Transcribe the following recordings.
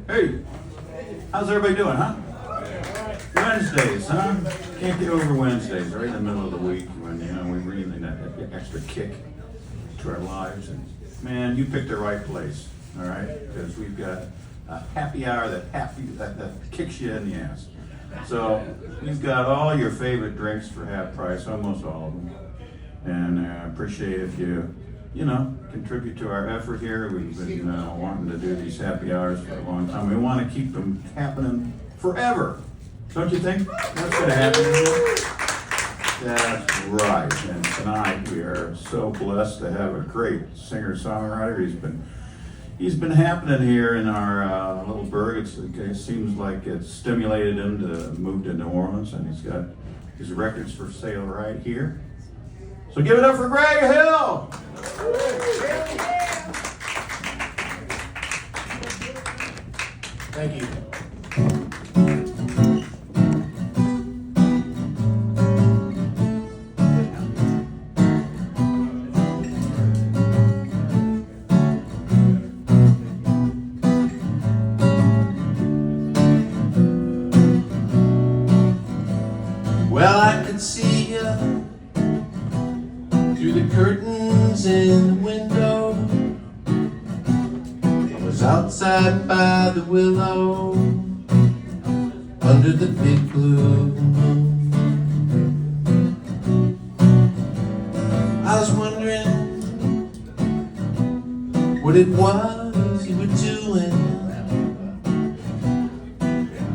Hey, how's everybody doing, huh? Wednesdays, huh? Can't get over Wednesdays, right in the middle of the week when, we really need that extra kick to our lives. And man, you picked the right place, all right? Because we've got a happy hour that kicks you in the ass. So we've got all your favorite drinks for half price, almost all of them. And I appreciate if you contribute to our effort here. We've been wanting to do these happy hours for a long time. We want to keep them happening forever. Don't you think? That's going to happen. That's right. And tonight we are so blessed to have a great singer-songwriter. He's been happening here in our little burg. It seems like it's stimulated him to move to New Orleans, and he's got his records for sale right here. So give it up for Greg Hill. Thank you. Well, I could see you through the curtains in the window. I was outside by the willow under the big blue moon. I was wondering what it was you were doing.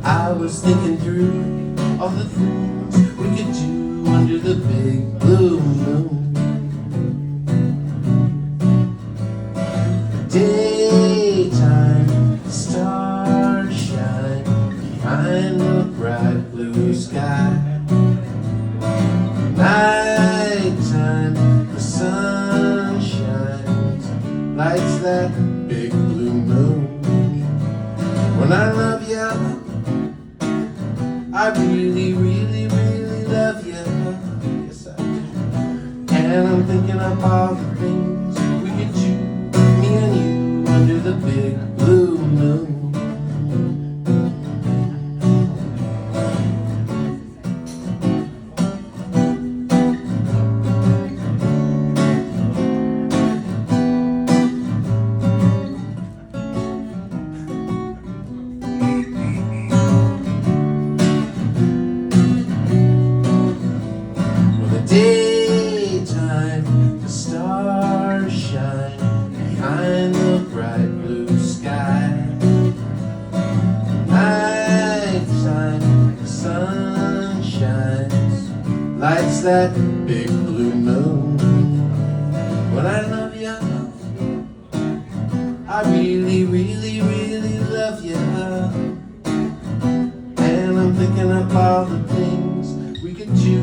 I was thinking through all the things we could do under the big blue moon. Daytime, stars shine behind the bright blue sky. Nighttime, the sun shines, lights that big blue moon. When I love you, I really, really, really love you. Yes, I do. And I'm thinking of all the things we could do, me and you, under the big blue moon. Daytime, the stars shine behind the bright blue sky. Nighttime, the sun shines, lights that big blue moon. When I love you, I really, really, really love you. And I'm thinking of all the things we could do,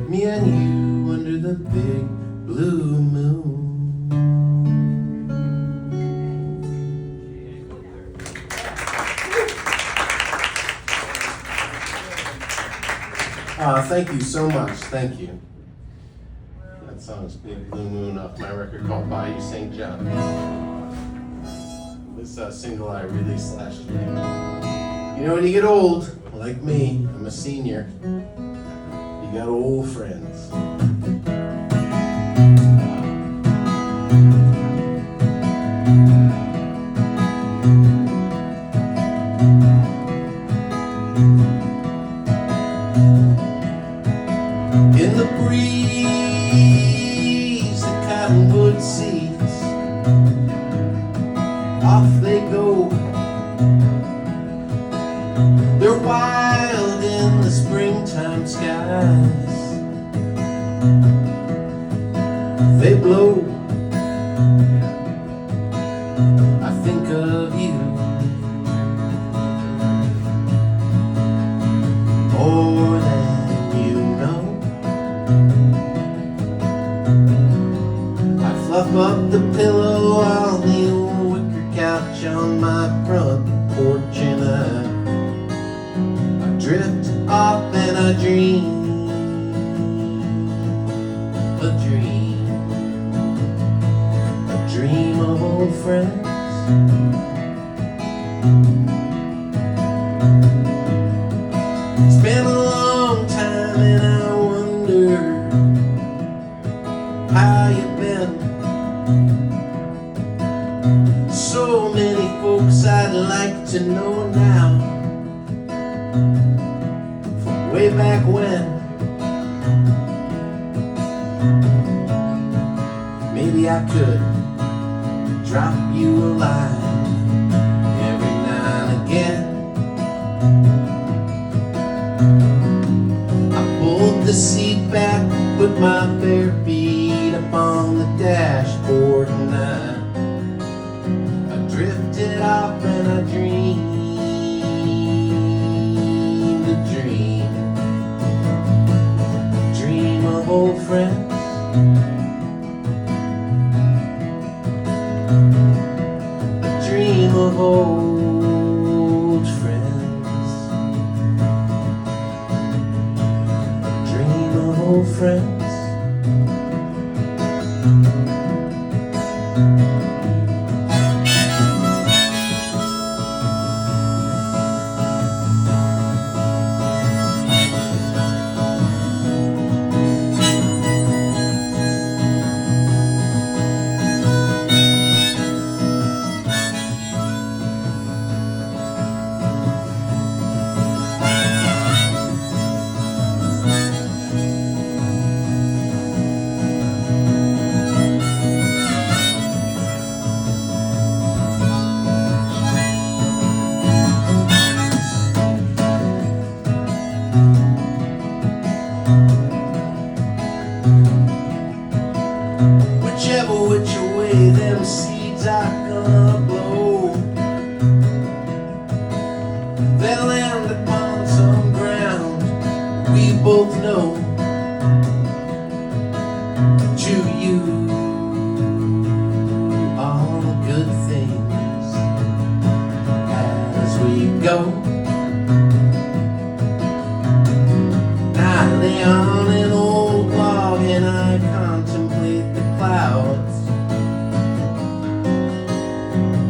me and you, under the big blue moon. Thank you so much. Thank you. That song's Big Blue Moon off my record called Bayou St. John. This single I released last year. You know, when you get old, like me, I'm a senior, you got old friends. In the breeze, the cottonwood seeds, off they go. They're wild in the springtime skies. They blow. I think of you more than you know. I fluff up the pillow on the old wicker couch on my front porch, and I drift off and I dream a dream of old friends. like to know now, from way back when. Maybe I could drop you a line every now and again. I pulled the seat back, put my bare feet up on the dashboard, and I drifted off and I dreamed a dream of old friends. Dream of old friends. Dream of old friends. Whichever which way them seeds are gonna blow, they'll land upon some ground we both know. To you, all good things as we go. I lay on an old log and I contemplate the clouds.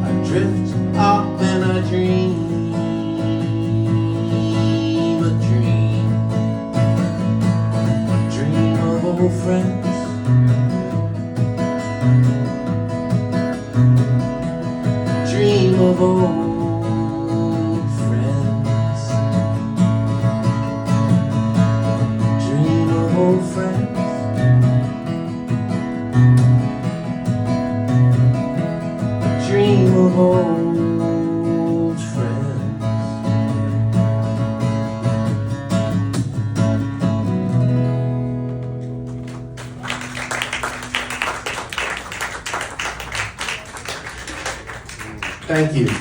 I drift off and I dream a dream of old friends. Dream of old friends. Dream of old friends. Dream of old friends.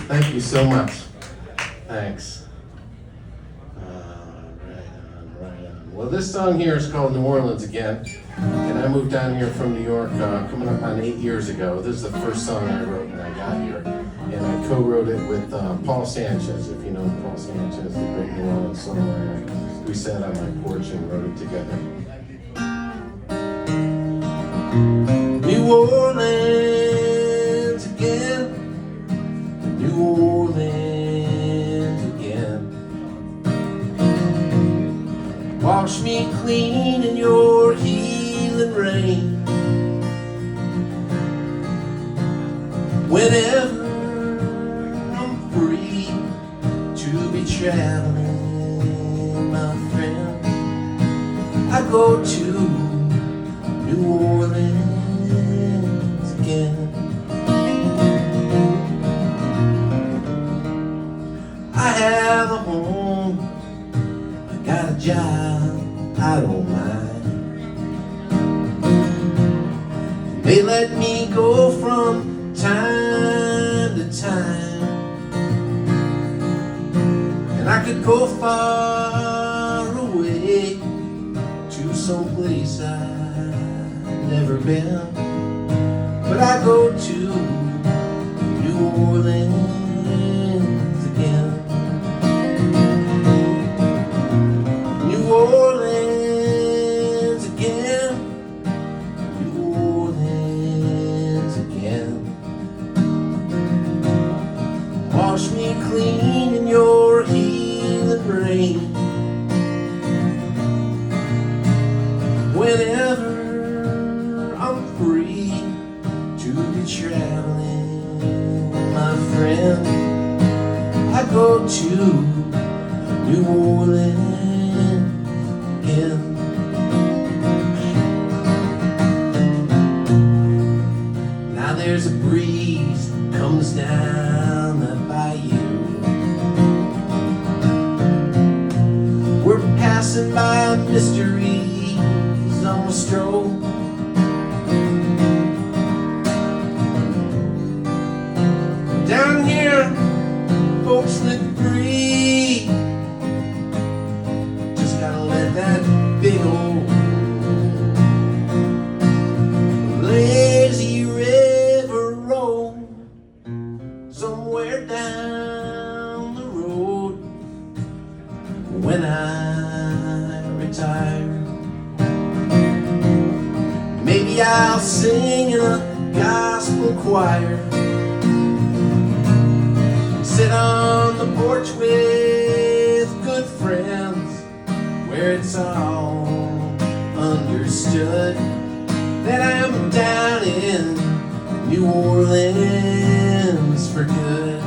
Thank you so much. Thanks. Right on. Well, this song here is called New Orleans Again, and I moved down here from New York coming up on 8 years ago. This is the first song I wrote when I got here, and I co-wrote it with Paul Sanchez. If you know Paul Sanchez, the great New Orleans songwriter. We sat on my porch and wrote it together. New Orleans again, New Orleans again. Wash me clean in your healing rain. Whenever I'm free to be traveling, my friend, I go to New Orleans again. I have a home, I got a job, I don't mind. They let me go from time to time, and I could go far away to some place I've never been, but I go to New Orleans again. New Orleans again, New Orleans again. Wash me clean in your healing rain. Whenever I'm free to be traveling, my friend, I go to New Orleans again. Now there's a breeze that comes down the bayou. We're passing by mysteries on a stroll. Down here, folks live free. Just gotta let that big old lazy river roll somewhere down the road. When I retire, maybe I'll sing in a gospel choir, sit on the porch with good friends, where it's all understood that I'm down in New Orleans for good.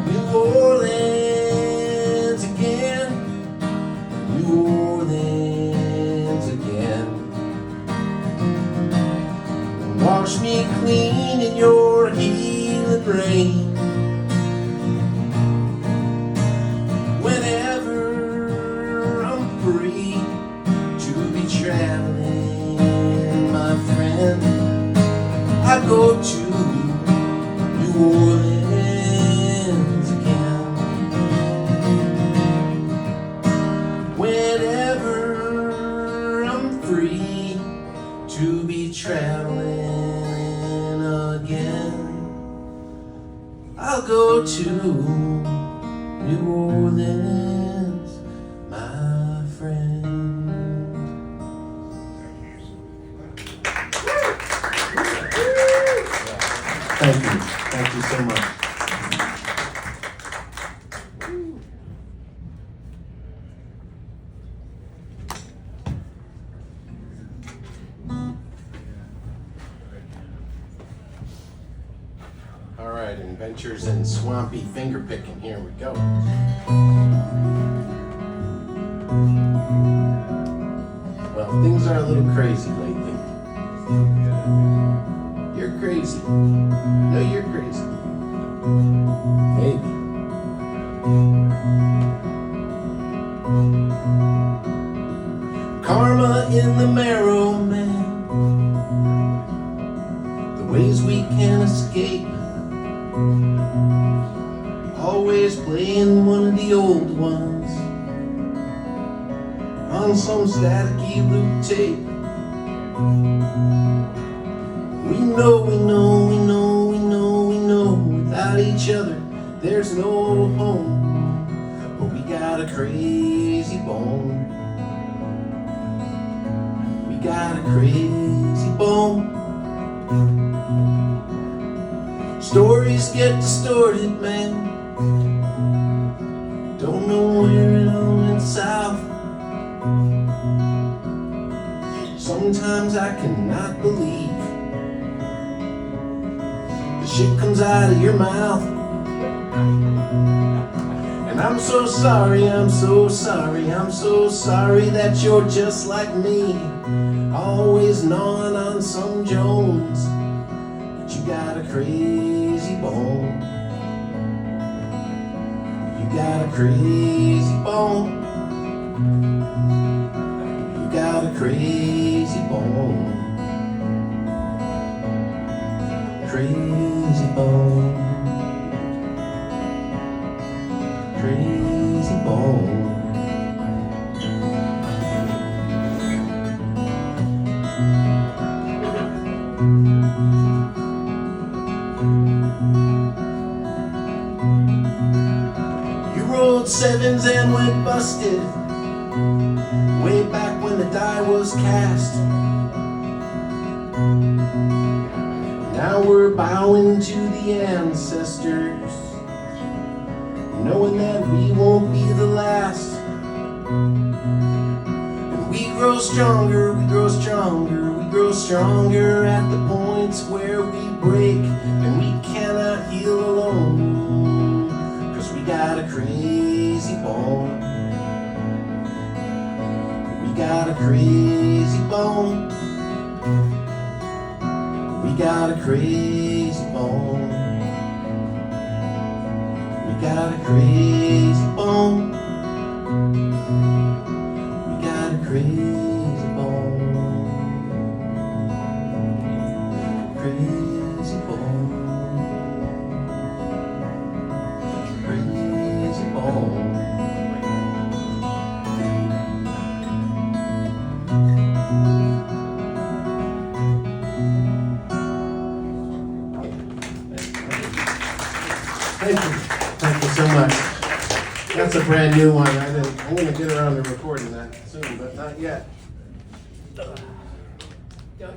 New Orleans again, New Orleans again. Wash me clean in your healing rain. Whenever I'm free to be traveling, my friend, I go to New Orleans again. Whenever I'm free to be traveling again, I'll go to New Orleans, my friend. Thank you. Thank you so much. All right, adventures in swampy finger picking. Here we go. Well, things are a little crazy lately. You're crazy. No, you're crazy. Maybe. Karma in the marrow, man. The ways we can escape. Always playing one of the old ones on some staticky loop tape. We know, without each other there's no home. But we got a crazy bone. We got a crazy bone. Stories get distorted, man. Don't know where it all went south. Sometimes I cannot believe the shit comes out of your mouth. And I'm so sorry, I'm so sorry, I'm so sorry that you're just like me, always gnawing on some Jones. But you got a crazy bone. You got a crazy bone. You got a crazy bone. Crazy bone. Crazy bone. You rolled sevens and went busted way back when the die was cast. Now we're bowing to the ancestors, knowing that we won't be the last. And we grow stronger, we grow stronger, we grow stronger at the points where we break, and we cannot heal alone. crazy bone. We got a crazy bone. We got a crazy bone. We got a crazy bone. Crazy bone. Crazy bone. Thank you. Thank you so much. That's a brand new one. I'm going to get around to recording that soon, but not yet. Don't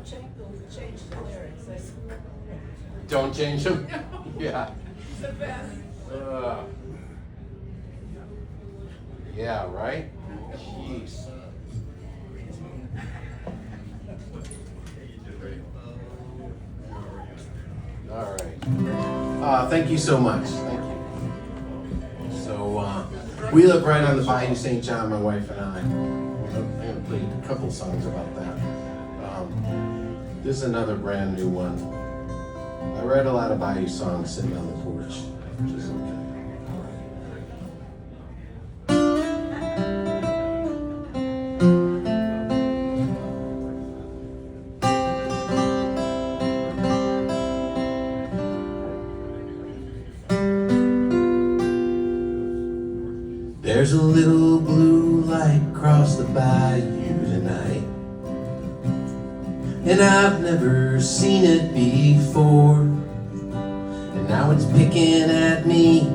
change the lyrics. Don't change them? Yeah. It's the best. Yeah, right? Jeez. All right. Thank you so much. Thank you. So, we live right on the Bayou St. John, my wife and I. I'm going to play a couple songs about that. This is another brand new one. I write a lot of Bayou songs sitting on the porch, which is okay. There's a little blue light across the bayou tonight, and I've never seen it before. And now it's picking at me,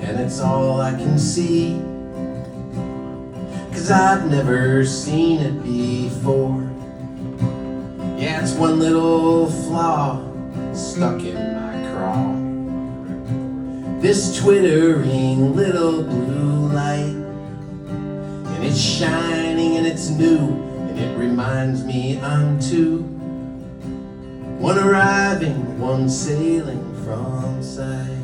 and it's all I can see, 'cause I've never seen it before. Yeah, it's one little flaw stuck in my craw. This twittering little blue light, and it's shining and it's new, and it reminds me I'm two, one arriving, one sailing from sight.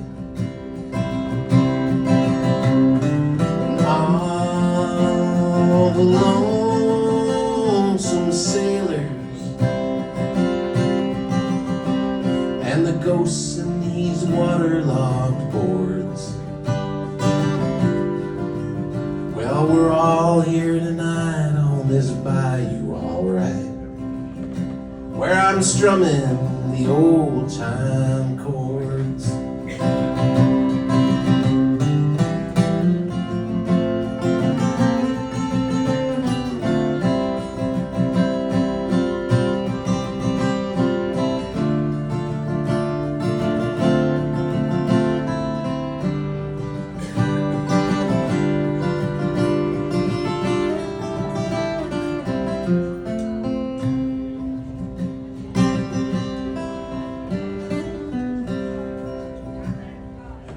And all the lonesome sailors and the ghosts in these waterlogged boards, well, we're all here tonight on this bayou, alright, where I'm strumming the old time chords.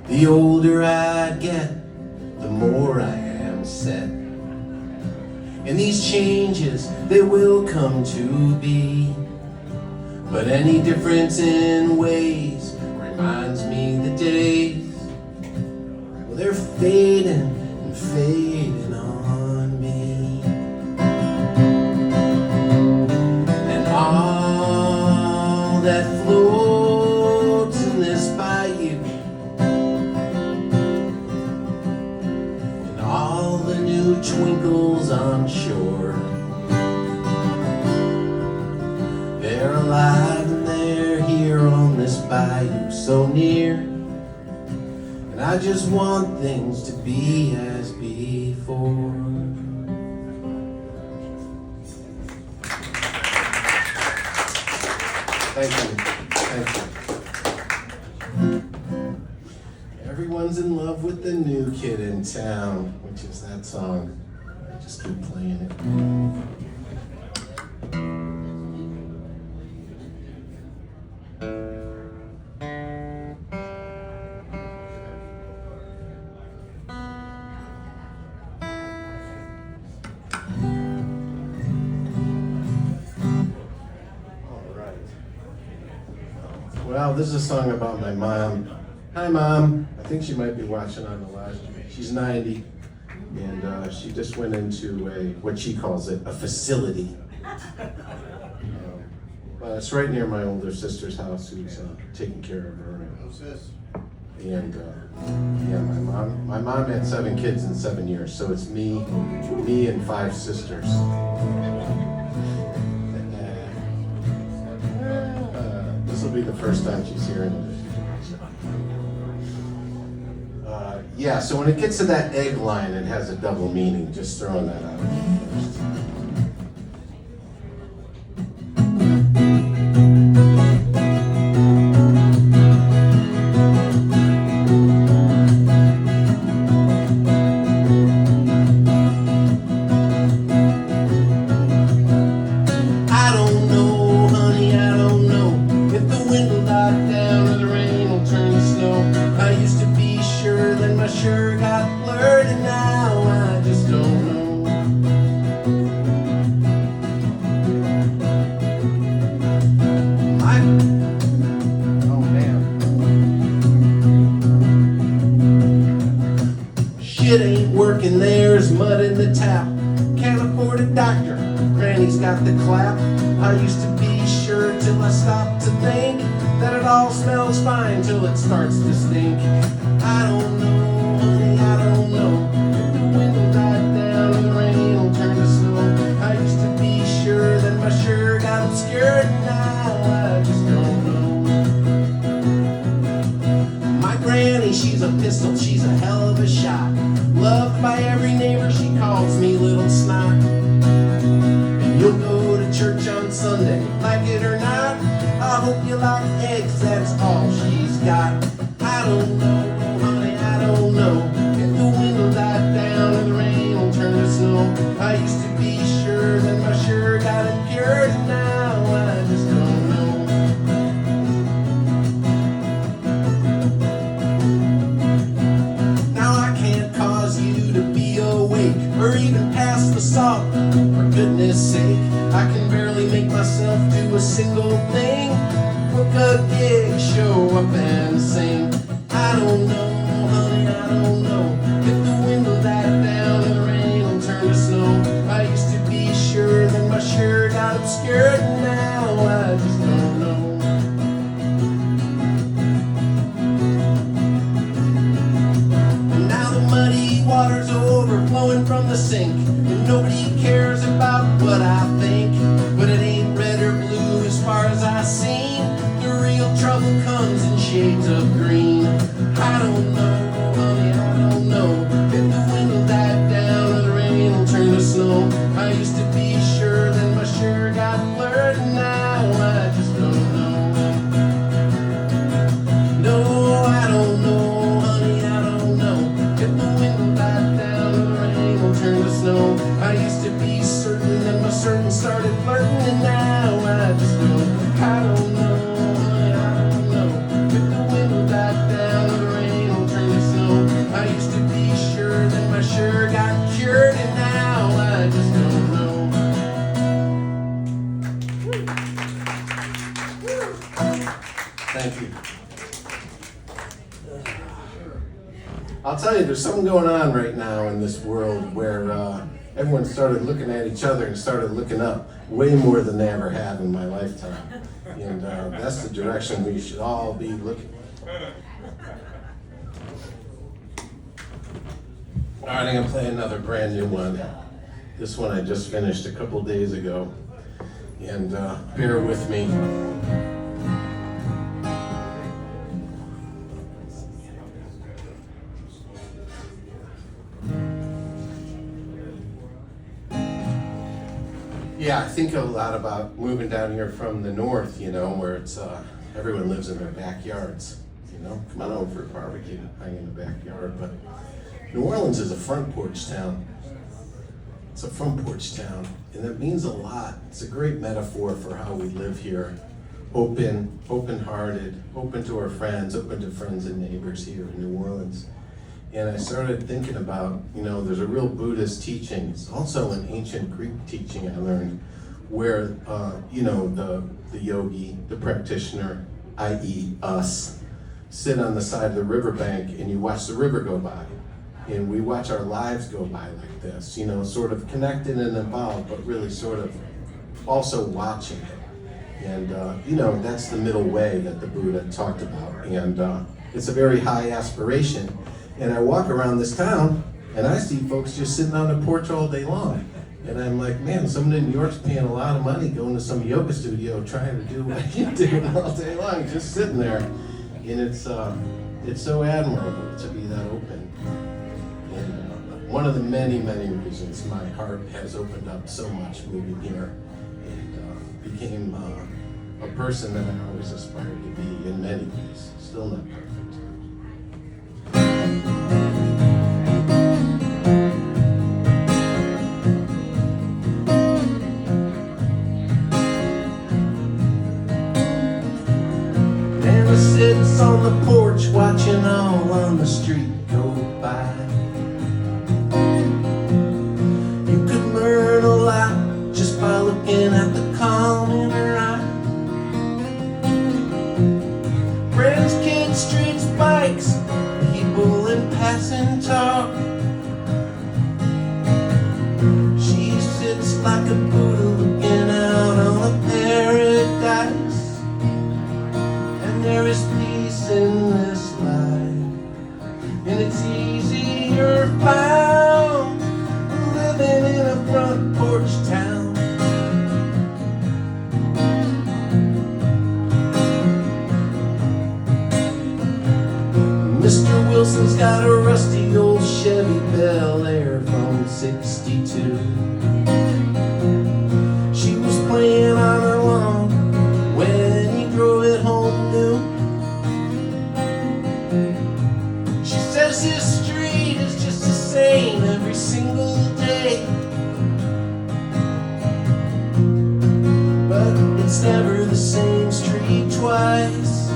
The older I get, the more I am set. And these changes, they will come to be. But any difference in ways reminds me the days, well, they're fading and fading on me. And all that floats in this bayou, twinkles on shore, they're alive and they're here on this bayou so near. And I just want things to be as before. Thank you. Thank you. Everyone's in love with the new kid in town, which is that song. I just keep playing it. All right. Well, this is a song about my mom. Hi, Mom. I think she might be watching on the live stream. She's 90. And she just went into what she calls it, a facility. But it's right near my older sister's house, who's taking care of her. And yeah, my mom had 7 kids in 7 years, so it's me and 5 sisters. This will be the first time she's hearing it. Yeah, so when it gets to that egg line, it has a double meaning. Just throwing that out first. Sure got blurred and now I just don't know. Oh man. Shit ain't working, there's mud in the tap. Can't afford a doctor, Granny's got the clap. I used to be sure till I stopped to think that it all smells fine till it starts to stink. I don't know. I don't know if the wind will die down and the rain will turn to snow. I used to be sure that my shirt got obscured, and now I just don't know. My granny, she's a pistol, she's a hell of a shot. Loved by every neighbor, she calls me Little Snot. And you'll go to church on Sunday, like it or not. I hope you like eggs, that's all she's got. I don't know, honey, I don't know. The wind will die down and the rain will turn to snow. I used to be sure that my shirt got it cured, and now I just don't know. Now I can't cause you to be awake or even pass the salt, for goodness sake. I can barely make myself do a single thing. Book a gig, show up and sing. I don't know, honey, I don't know. If the wind will die down and the rain will turn to snow. I used to be sure that my shirt got obscured, and now I just don't know. And now the muddy water's overflowing from the sink, and nobody cares about what I think. But it ain't red or blue as far as I've seen. The real trouble comes in shades of green. I don't know, honey, I don't know. If the wind will die down or the rain will turn to snow. I used to be sure that my shirt got blurred, and now I just don't know. No, I don't know, honey, I don't know. If the wind will die down or the rain will turn to snow. I used to be certain that my certain started flirting, and now I just don't. I don't know, honey, I don't know. If the wind will die down or the rain will turn to snow. I used to be sure that my shirt got cured, and now I just don't know. Thank you. I'll tell you, there's something going on right now in this world where everyone started looking at each other and started looking up way more than they ever have in my lifetime. And that's the direction we should all be looking. All right, I'm gonna play another brand new one. This one I just finished a couple days ago, and bear with me. Yeah, I think a lot about moving down here from the north, you know, where it's everyone lives in their backyards. You know, come on over for a barbecue, hang in the backyard. But New Orleans is a front porch town. It's a front porch town, and that means a lot. It's a great metaphor for how we live here. Open-hearted, open to our friends, open to friends and neighbors here in New Orleans. And I started thinking about, you know, there's a real Buddhist teaching. It's also an ancient Greek teaching I learned where, you know, the yogi, the practitioner, i.e. us, sit on the side of the riverbank and you watch the river go by. and we watch our lives go by like this, you know, sort of connected and involved, but really sort of also watching it. And, you know, that's the middle way that the Buddha talked about. And it's a very high aspiration. And I walk around this town, and I see folks just sitting on the porch all day long. And I'm like, man, someone in New York's paying a lot of money going to some yoga studio trying to do what you're doing all day long, just sitting there. And it's so admirable to be that open. And one of the many, many reasons my heart has opened up so much moving here and became a person that I always aspired to be in many ways. Still not perfect. Sits on the porch watching all on the street go by. You could learn a lot just by looking at the calm in her eye. Friends, kids, streets, bikes, people in passing talk. She sits like a Buddha looking out on a paradise. There is peace in this life, and it's easier found living in a front porch town. Mr. Wilson's got a rusty old Chevy Bel Air from '62. She was playing on her lawn when he drove it home new. She says this street is just the same every single day, but it's never the same street twice.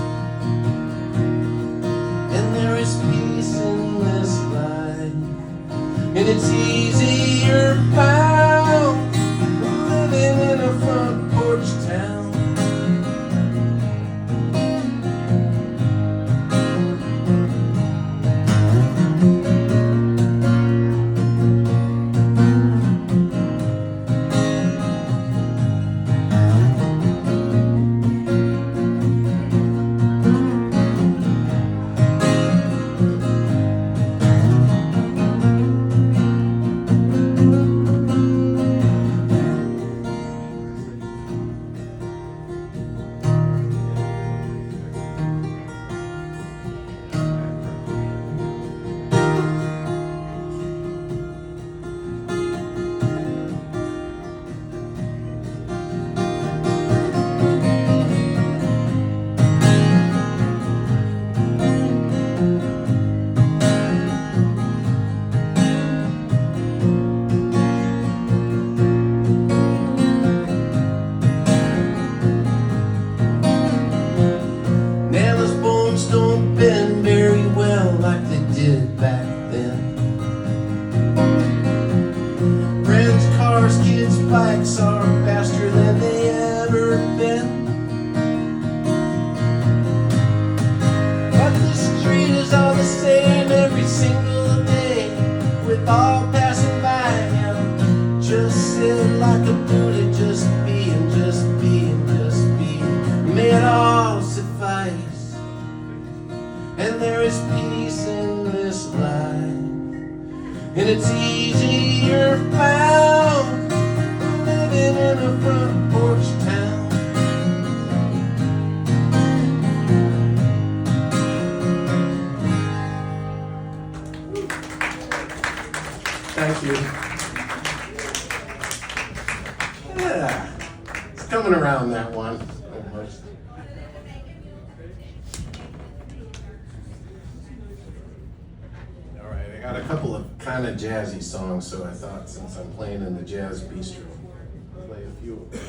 And there is peace in this life, and it's easier found living in a front porch town. Don't bend very well like they did back then. Friends, cars, kids, bikes are faster than they ever been. But the street is all the same every single day, with all passing by him. Just sit like a Buddha, just being, just being, just being. May it all suffice. And there is peace in this life, and it's easier found living in a front porch town. Thank you. Yeah, it's coming around that one. Almost. I got a couple of kind of jazzy songs, so I thought since I'm playing in the Jazz Bistro, I'll play a few of them.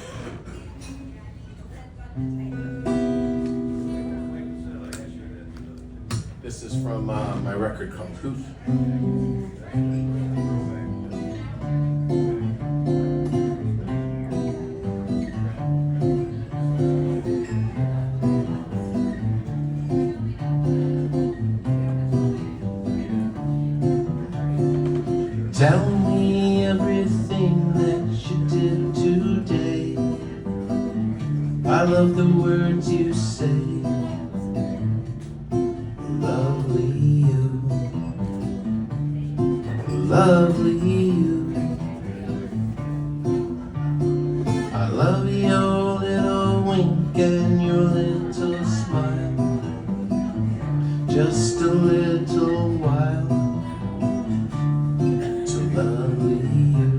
This is from my record called Hoot. Tell me everything that you did today. I love the words you say. Lovely you, lovely you. I love your little wink and your little smile. Just a little while to lovely you,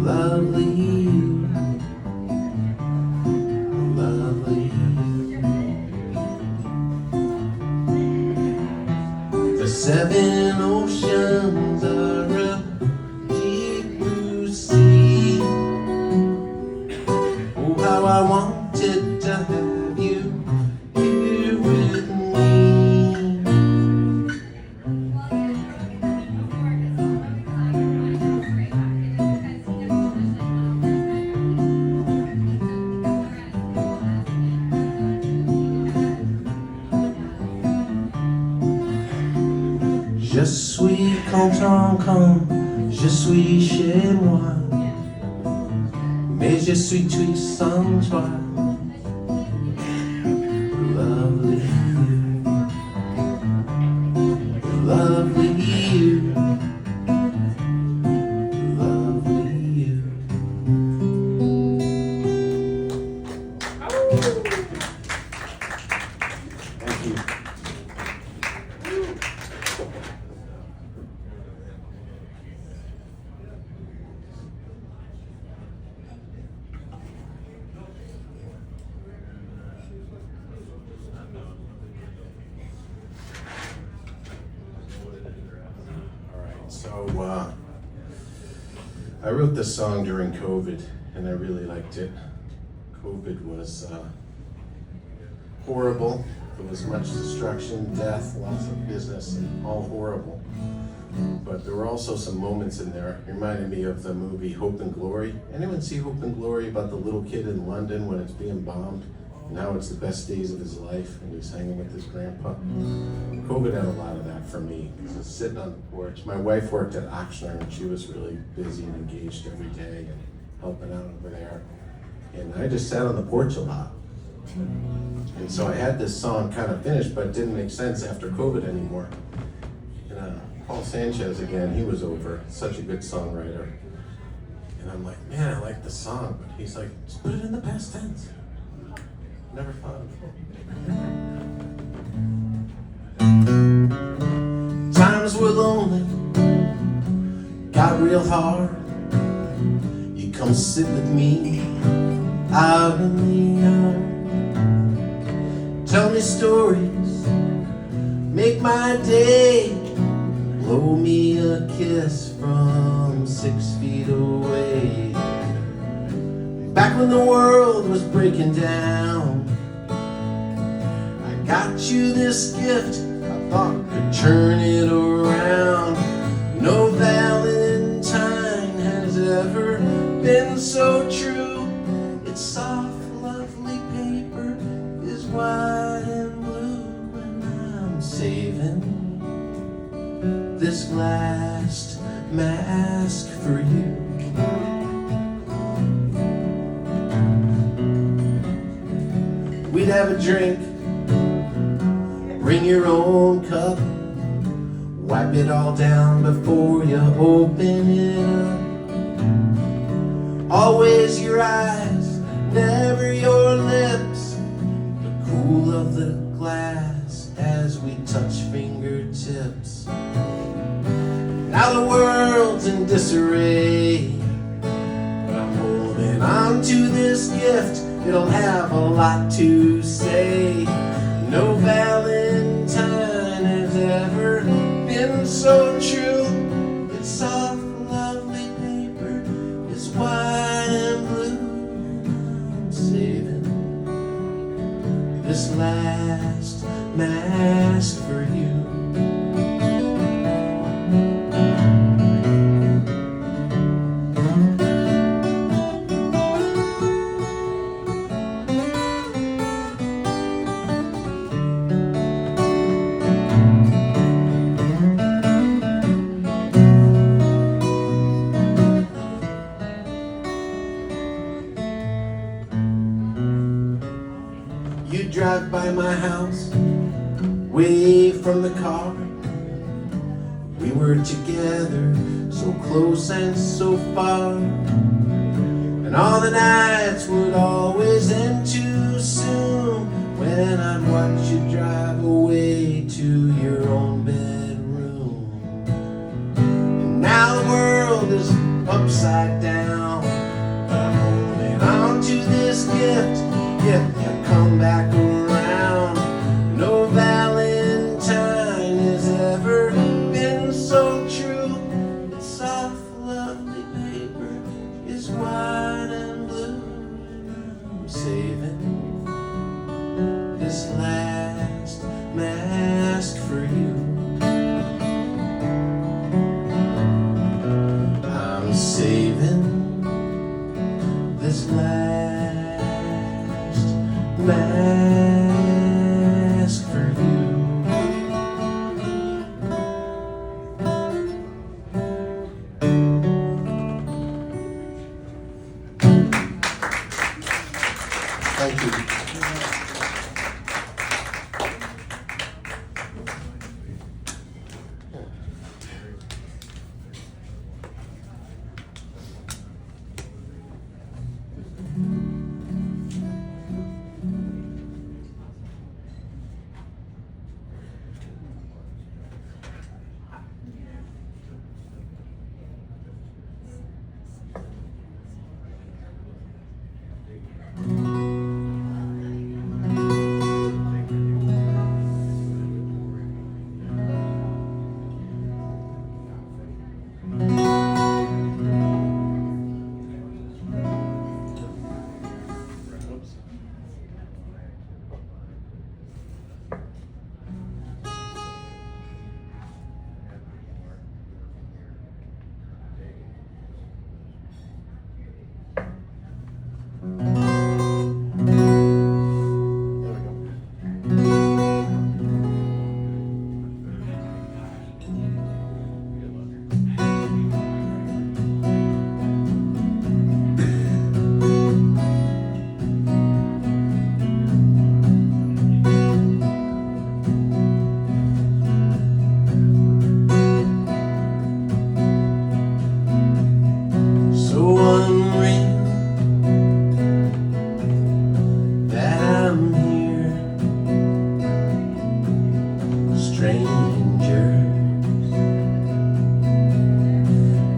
lovely you, lovely you. The seven oceans are a deep blue sea. Oh, how I wanted to have you here with me. Je suis content quand je suis chez moi, mais je suis triste sans toi. Lovely you, lovely you, lovely you. Thank you. So I wrote this song during COVID, and I really liked it. COVID was horrible. There was much destruction, death, lots of business, and all horrible. But there were also some moments in there. It reminded me of the movie Hope and Glory. Anyone see Hope and Glory about the little kid in London when it's being bombed? Now it's the best days of his life, and he's hanging with his grandpa. COVID had a lot of that for me, because I was sitting on the porch. My wife worked at Oxnard, and she was really busy and engaged every day and helping out over there. And I just sat on the porch a lot. And so I had this song kind of finished, but it didn't make sense after COVID anymore. And Paul Sanchez, again, he was over, such a good songwriter. And I'm like, man, I like the song, but he's like, just put it in the past tense. Never thought of it. Times were lonely, got real hard. You come sit with me out in the yard. Tell me stories, make my day. Blow me a kiss from 6 feet away. Back when the world was breaking down, I got you this gift I thought could turn it around. No Valentine has ever been so true. It's soft, lovely paper is white and blue, and I'm saving this last mask for you. We'd have a drink, bring your own cup, wipe it all down before you open it up. Always your eyes, never your lips, the cool of the glass as we touch fingertips. Now the world's in disarray, but I'm holding on to this gift. It'll have a lot to say. No Valentine has ever been so true. It's soft, lovely paper, it's white and blue. I'm saving this last mask for you. parked by my house, way from the car. We were together, so close and so far. And all the nights would always end too soon when I'd watch you drive away to your own bedroom. And now the world is upside down, but I'm holding on to this gift. If you come back around, no Valentine has ever been so true. It's soft, lovely paper is white and blue. I'm saving this last mask for you. I'm saving this last mask for you. Thank you.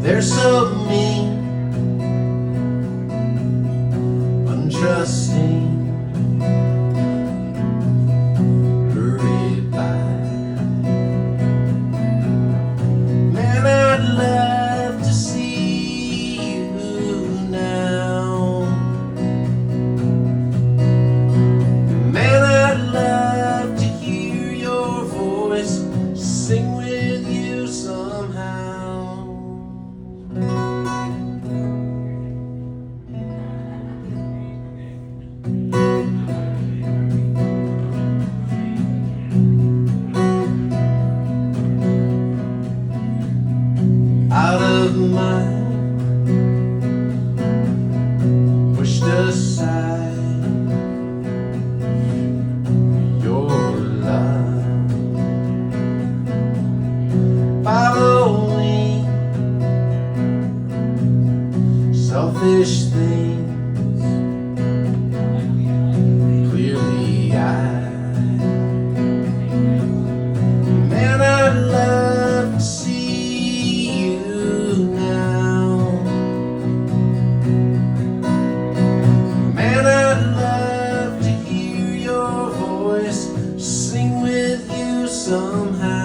They're so mean, untrusting, hurried by. Man, I'd love to see you now. Man, I'd love to hear your voice sing with you somehow. Out of mind, pushed aside your love, following selfish things, clearly eyed. Man, I'd love to see you now. Man, I'd love to hear your voice sing with you somehow.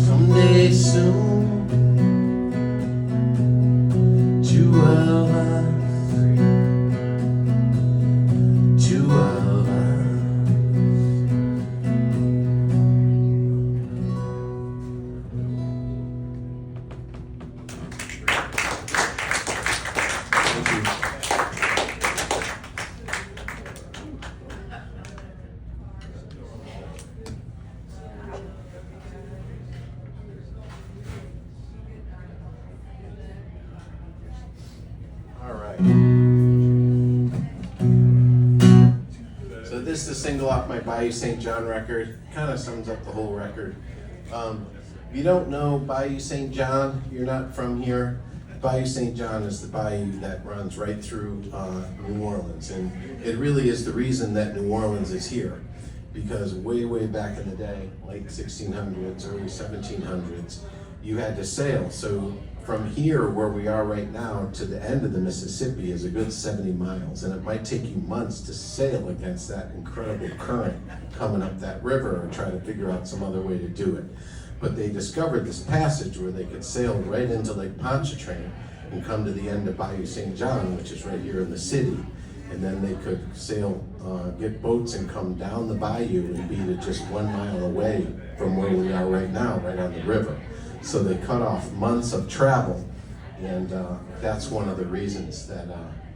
Someday soon, two of us This is a single off my Bayou St. John record. Kind of sums up the whole record. If you don't know Bayou St. John, you're not from here. Bayou St. John is the bayou that runs right through New Orleans, and it really is the reason that New Orleans is here, because way, way back in the day, late 1600s, early 1700s, you had to sail. So from here, where we are right now, to the end of the Mississippi is a good 70 miles, and it might take you months to sail against that incredible current coming up that river or try to figure out some other way to do it. But they discovered this passage where they could sail right into Lake Pontchartrain and come to the end of Bayou St. John, which is right here in the city. And then they could sail, get boats and come down the bayou and be to just 1 mile away from where we are right now, right on the river. So they cut off months of travel, and that's one of the reasons that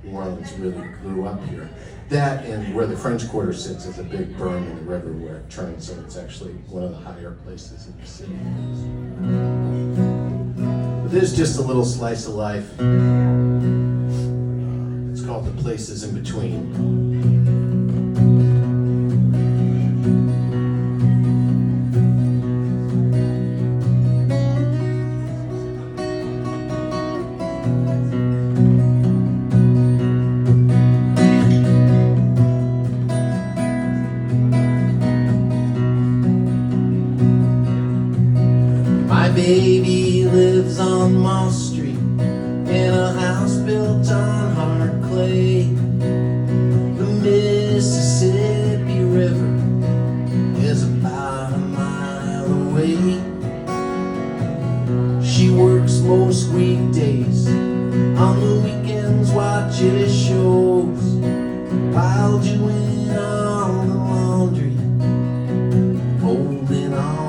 New Orleans really grew up here. That and where the French Quarter sits is a big berm in the river where it turns, so it's actually one of the higher places in the city. But this is just a little slice of life. It's called The Places in Between. Baby lives on Moss Street in a house built on hard clay. The Mississippi River is about a mile away. She works most weekdays, on the weekends watches shows, while doing all the laundry, holding on.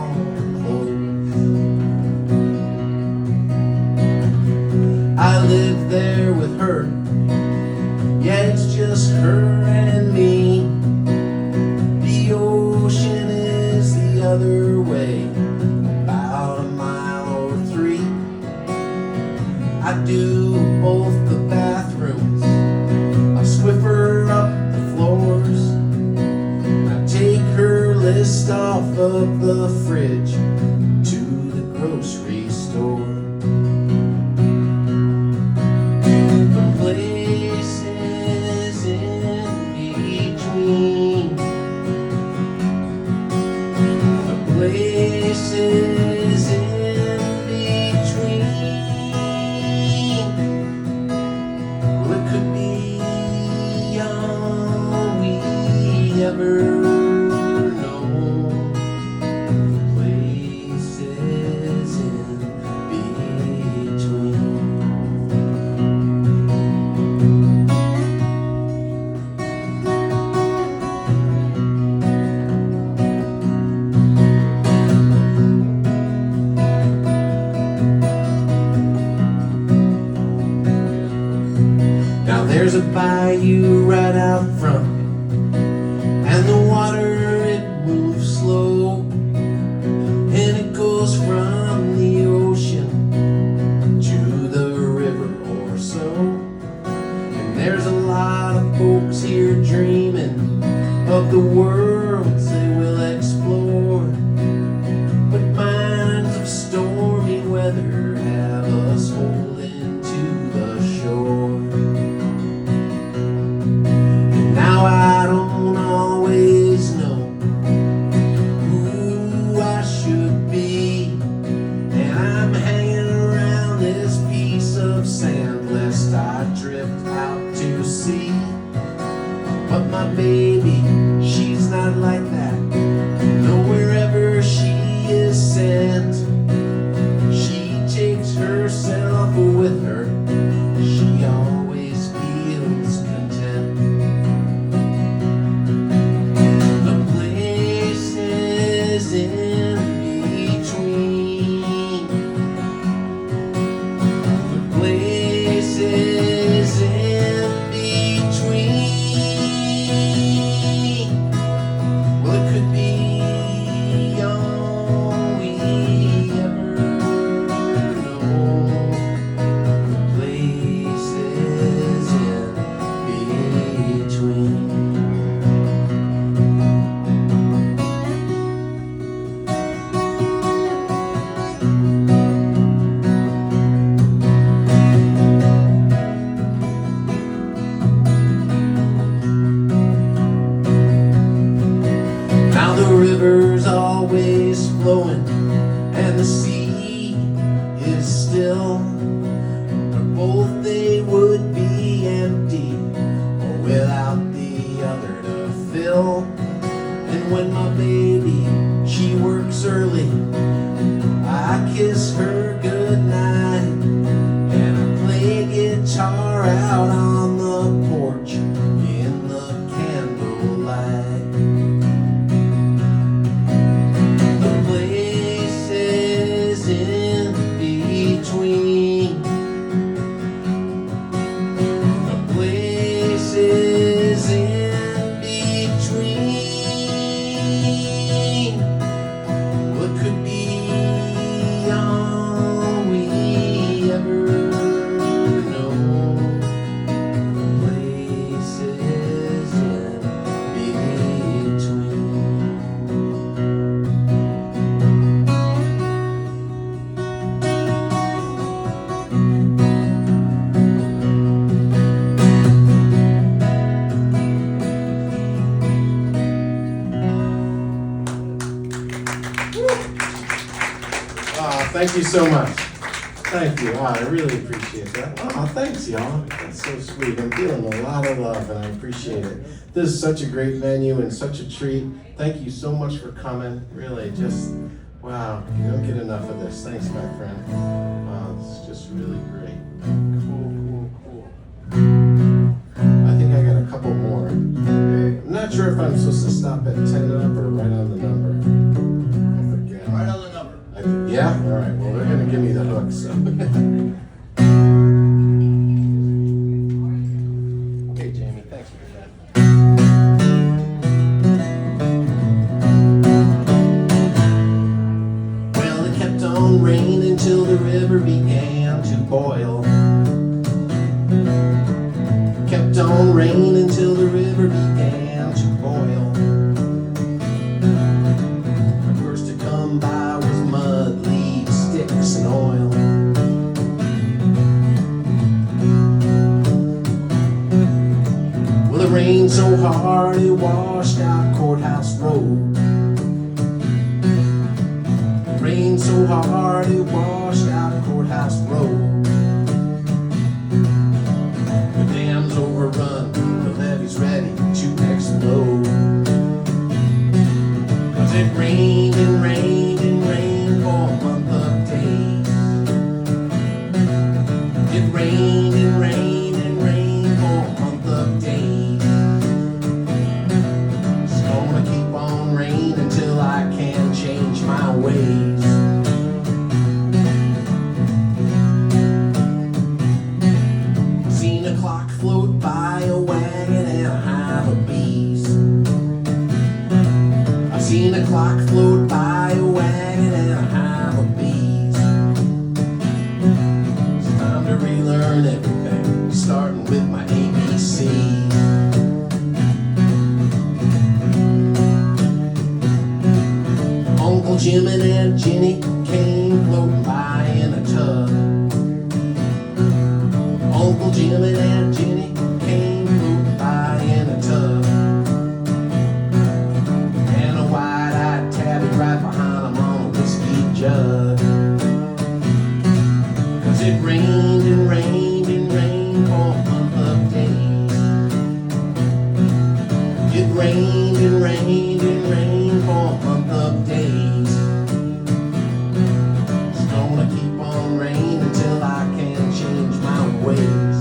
I live there with her, yeah, it's just her and me. The ocean is the other way, about a mile or 3. I do both the bathrooms, I Swiffer up the floors, I take her list off of the fridge to the grocery store. Places in between. Well, it could be all we ever know. Places in between. Now there's a bayou right out front, and the water, it moves slow, and it goes from the ocean to the river or so. And there's a lot of folks here dreaming of the worlds they will explore, but minds of stormy weather have us holding to the shore. Now I don't always know who I should be, and I'm hanging around this piece of sand lest I drift out to sea. But my baby, she's not like that. No, wherever she is sent, she takes herself with her. She always feels content. In between, the places in between. Well, it could Thank you so much. Thank you. Wow, I really appreciate that. Wow, thanks, y'all. That's so sweet. I'm feeling a lot of love, and I appreciate it. This is such a great venue and such a treat. Thank you so much for coming. Really, just, wow, you don't get enough of this. Thanks, my friend. Wow, this is just really great. Cool. I think I got a couple more. I'm not sure if I'm supposed to stop at 10 up or right on the number. I forget. Right on the number. Yeah? All right. Well, they're going to give me the hook, so. Okay, Jamie. Thanks for that. Well, it kept on raining till the river began to boil. Kept on raining till the river began to boil. The first to come by was mud, leaves, sticks, and oil. Well, it rained so hard it washed out Courthouse Road. It rained so hard it washed out Courthouse Road. The dam's overrun, the levee's ready to explode. 'Cause it rained and rained and rained for a month of days. It rained and rained and rained for a month of days. It's gonna keep on raining until I can change my ways. Seen a clock float by a wagon and a hive of bees. I've seen a clock float by a wagon and a hive of bees. It's time to relearn everything, starting with my ABCs. Uncle Jim and Aunt Jenny came floating by in a tub. Uncle Jim and Aunt Jenny came floating by in a tub. And a wide-eyed tabby right behind them on a whiskey jug. 'Cause it rained and rained and rained for a month of days. It rained and rained and rained for a month of days. It's gonna keep on raining until I can change my ways.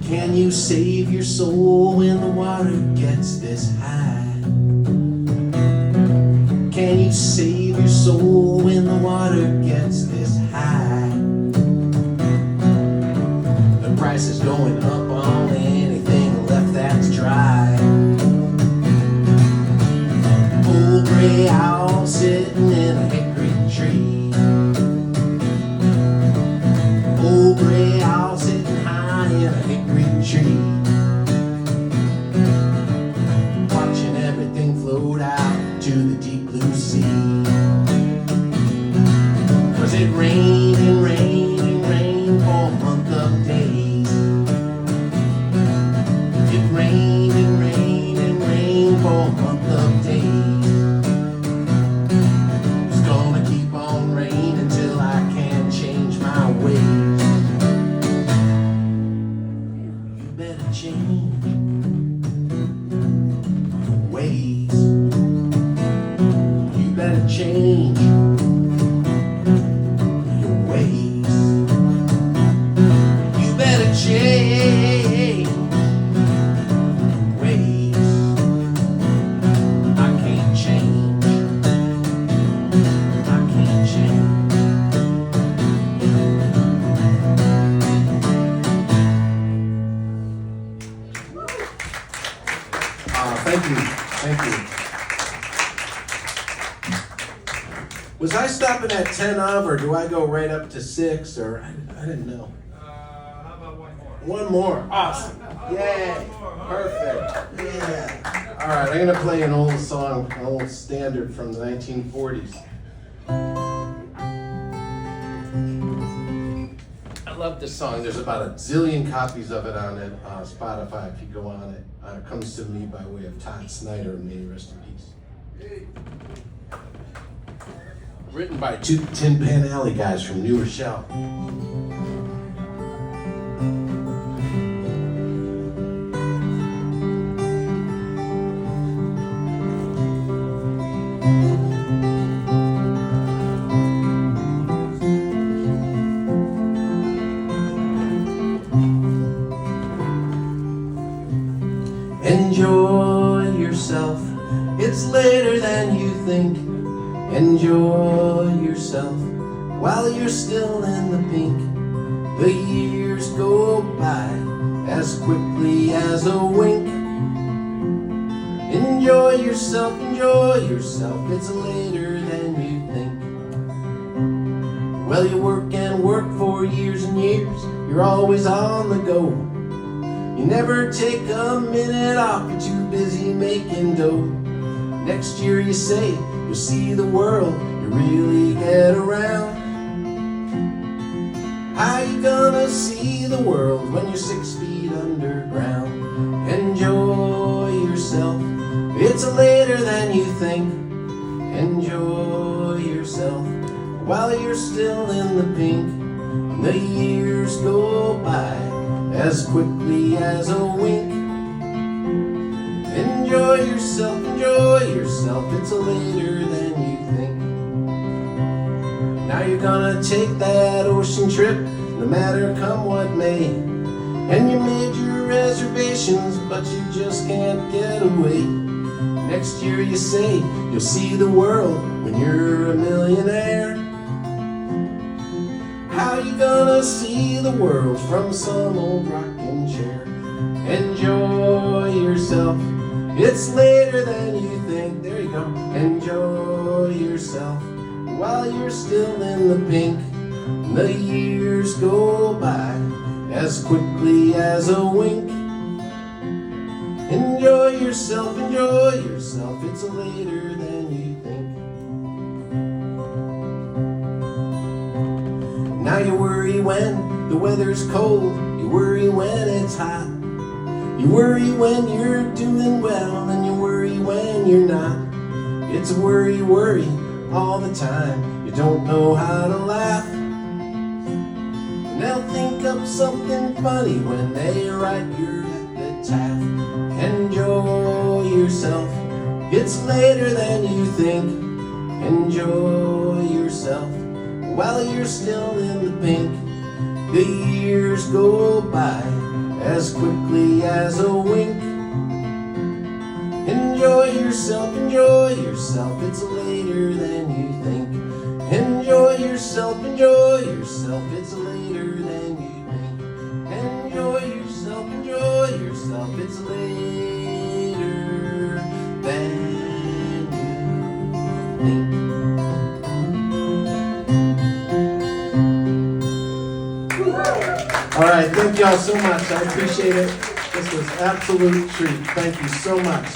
Can you save your soul when the water gets this high? Can you save your soul when the water gets this high? The price is going up on anything left that's dry. Old gray owl sitting in a hickory tree. Old gray owl sitting high in a hickory tree. Watching everything float out to the deep blue sea. 'Cause it rained and rained and rained for a month of days. It rained and rained and rained for a month of days. It's gonna keep on raining until I can change my ways. You better change your ways. You better change your ways. You better change your ways. I can't change. I can't change. Thank you. Thank you. Was I stopping at 10 of, or do I go right up to 6, or I didn't know. How about one more? One more. Awesome. Yay. Perfect. Yeah. All right, I'm going to play an old song, an old standard from the 1940s. I love this song. There's about a zillion copies of it on Spotify if you go on it. It comes to me by way of Todd Snyder, and may he rest in peace. Written by two Tin Pan Alley guys from New Rochelle. Enjoy yourself, it's later than you think. Enjoy yourself while you're still in the pink. The years go by as quickly as a wink. Enjoy yourself, it's later than you think. Well, you work and work for years and years, you're always on the go. You never take a minute off, you're too busy making dough. Next year you say you'll see the world, you really get around. How you gonna see the world when you're 6 feet underground? Enjoy yourself, it's later than you think. Enjoy yourself while you're still in the pink. The years go by as quickly as a wink. Enjoy yourself, it's later than you think. Now you're gonna take that ocean trip, no matter come what may. And you made your reservations, but you just can't get away. Next year you say you'll see the world when you're a millionaire. How you gonna see the world from some old rocking chair? Enjoy yourself, it's later than you think. There you go. Enjoy yourself while you're still in the pink. The years go by as quickly as a wink. Enjoy yourself, it's later than you think. Now you worry when the weather's cold, you worry when it's hot. You worry when you're doing well, and you worry when you're not. It's a worry all the time, you don't know how to laugh. And they'll think up something funny when they write your epitaph. Enjoy yourself, it's later than you think. Enjoy yourself while you're still in the pink. The years go by as quickly as a wink. Enjoy yourself, it's later than you think. Enjoy yourself, it's later than you think. Enjoy yourself, it's later than you think. All right, thank y'all so much. I appreciate it. This was absolute treat. Thank you so much.